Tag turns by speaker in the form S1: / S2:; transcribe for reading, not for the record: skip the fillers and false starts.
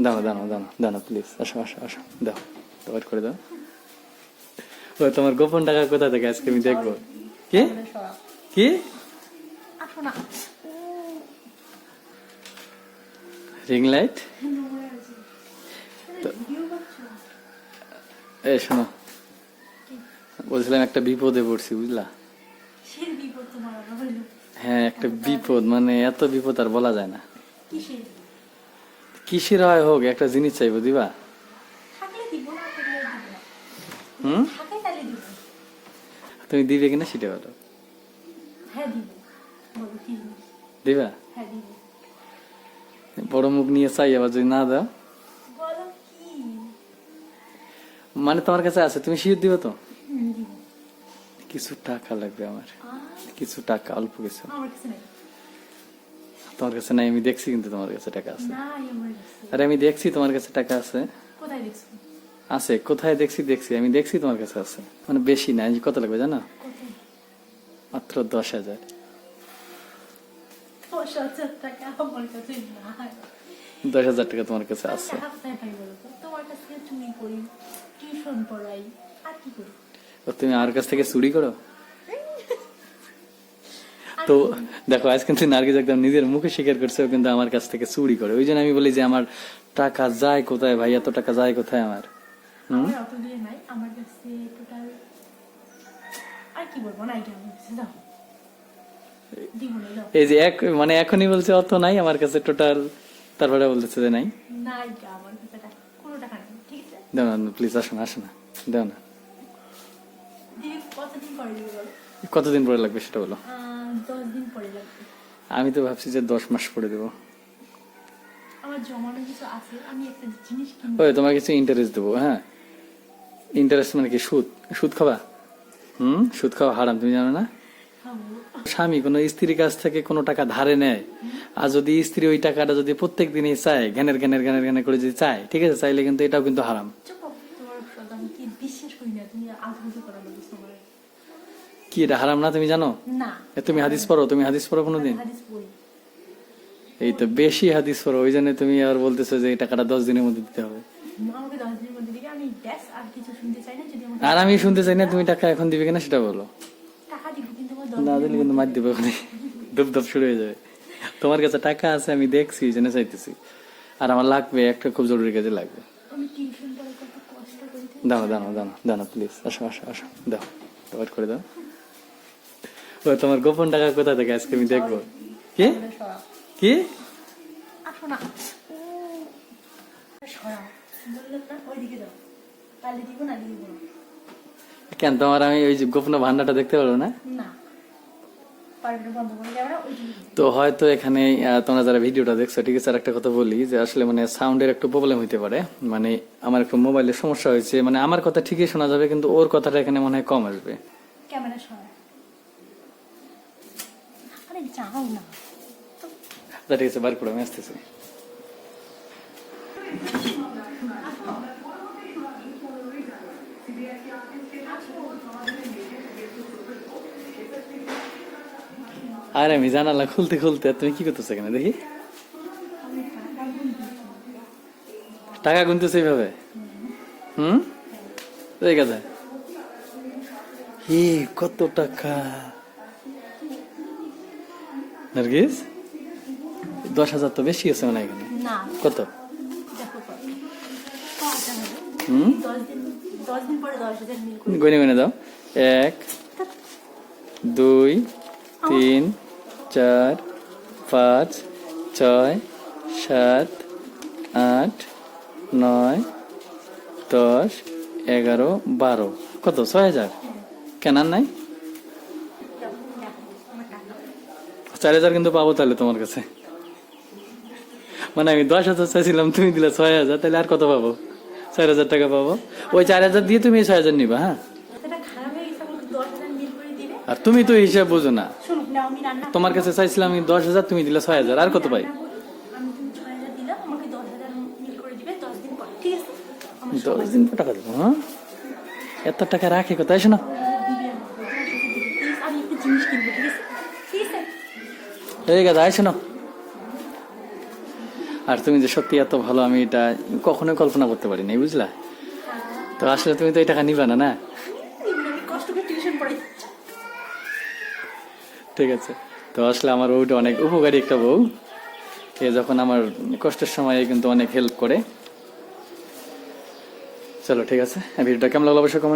S1: দাও দাও দাও দাও না প্লিজ, আসো আসো আসো, দাও ওয়েট করে দাও। ও তোমার গোপন টাকা কোথা থেকে আজকে আমি দেখবো? কি কি রিং লাইট? এই শোনো, বলছিলাম একটা বিপদে পড়ছি বুঝলা। হ্যাঁ একটা বিপদ, মানে এত বিপদ আর বলা যায় না। কিসের হয় হোক, একটা জিনিস চাইবো, দিবা? তুমি দিবে কিনা সেটা বলো। দিবা? বড় মুখ নিয়ে চাই, আবার যদি না দাও? মানে তোমার কাছে আছে, তুমি শিওর দিবে তো? কিছু টাকা লাগবে আমার, কিছু টাকা, অল্প কিছু। তোমার কাছে নাই, আমি দেখছি কিন্তু তোমার কাছে টাকা আছে। আরে আমি দেখছি তোমার কাছে টাকা আছে। আছে কোথায় দেখছি? আমি দেখছি তোমার কাছে আছে, মানে বেশি না। কত লাগবে জানো? মাত্র 10,000। 10,000 টাকা তোমার কাছে আছে। তুমি আর কাছ থেকে চুরি করো? তো দেখো আজ কিন্তু নার্গিস একদম নিজের মুখে স্বীকার করছে ও কিন্তু আমার কাছ থেকে চুরি করে। ওই জন্য আমি বলি যে আমার টাকা যায় কোথায় ভাই, এত টাকা যায় কোথায় আমার? এই যে এক মানে এখনই বলছে অত নাই আমার কাছে টোটাল, তারপরে বলতেছে যে নাই। দাও না প্লিজ, আসো না আসো না, দাও না। কতদিন পরে লাগবে সেটা বলো।
S2: 10 দিন পরে লাগবে।
S1: আমি তো ভাবছি যে 10 মাস পরে দেবো।
S2: আমার জমানো কিছু আছে, আমি একটা জিনিস কিনবো।
S1: ওই তোমার কিছু ইন্টারেস্ট দেবো। হ্যাঁ ইন্টারেস্ট মানে কি? সুদ? সুদ খাবা? সুদ খাওয়া হারাম, তুমি জানো না? স্বামী কোনো স্ত্রীর কাছ থেকে কোনো টাকা ধারে নেয়, আর যদি স্ত্রী ওই টাকাটা যদি প্রত্যেক দিনই চায়, ঘ্যানের ঘ্যানের ঘ্যানের ঘ্যানের করে যদি চায়, ঠিক আছে, চাইলে কিন্তু এটাও কিন্তু হারাম। কি এটা হারাম না তুমি জানো? তুমি হাদিস পড়ো? তুমি হাদিস পড়ো কোনোদিন? এই তো বেশি হাদিস পড়ো, ওই জন্য তুমি আর বলতেছো যে এই টাকাটা 10 দিনের মধ্যে দিতে হবে। আর আমি শুনতে চাই না তুমি টাকা এখন দিবে কিনা সেটা বলো। না দিলে কিন্তু মার দিবে, ওখানে ধূপ ধপ শুরু হয়ে যাবে। তোমার কাছে টাকা আছে আমি দেখছি, জেনে চাইতেছি, আর আমার লাগবে, একটা খুব জরুরি কাজে লাগবে। দাও দাও দাও দাও না প্লিজ, আসো আসো আসো, দাও ওয়েট করে দাও। ও তোমার গোপন টাকা কোথা থেকে আজকে আমি দেখবো। কি কি কেন তোমার আমি ওই যে গোপন ভান্ডারটা দেখতে পারবো না? তো হয়তো এখানে তোমরা যারা ভিডিওটা দেখছো, ঠিক আছে, আর একটা কথা বলি যে আসলে মানে সাউন্ডের একটু প্রবলেম হইতে পারে। মানে আমার একটু মোবাইলের সমস্যা হয়েছে, মানে আমার কথা ঠিকই শোনা যাবে কিন্তু ওর কথাটা এখানে মনে হয় কম আসবে। ঠিক আছে, বার করে আমি আসতেছি। আরে আমি জানালা খুলতে খুলতে তুমি কি করতেছো এখানে দেখি? টাকা গুনতেছে এইভাবে? এই কথা কত টাকা নার্গিস? 10,000 তো বেশি আছে মানে এখানে। কত? গনে গনে দাও। 1 2 3 4 5 6 7 8 9 10 11 12। কত? 6,000? কেন নাই? 4,000 কিন্তু পাবো তাহলে তোমার কাছে। মানে আমি 10,000 চাইছিলাম, তুমি দিলে 6,000, তাহলে আর কত পাবো? 4,000 টাকা পাবো। ওই 4,000 দিয়ে তুমি 6,000 নিবা। হ্যাঁ আর তুমি তো হিসাব বুঝো না। তোমার কাছে চাইছিলাম আমি 10,000, তুমি দিলে 6,000, আর কত পাই? 10 দিন পর টাকা দেবো। হ্যাঁ এত টাকা রাখে কোথায়? শোনো এই কথা, শোনো আর তুমি যে সত্যি এত ভালো আমি এটা কখনোই কল্পনা করতে পারি নাই, বুঝলা? তো আসলে তুমি তো এই টাকা নিবা না, না?
S2: আমি কষ্ট করে টিউশন পড়াই।
S1: ঠিক আছে। তো আসলে আমার বউটা অনেক উপকারী একটা বউ। এ যখন আমার কষ্টের সময় কিন্তু অনেক হেল্প করে। চলো ঠিক আছে, ভিডিওটা কেমন লাগলো অবশ্যই কমেন্ট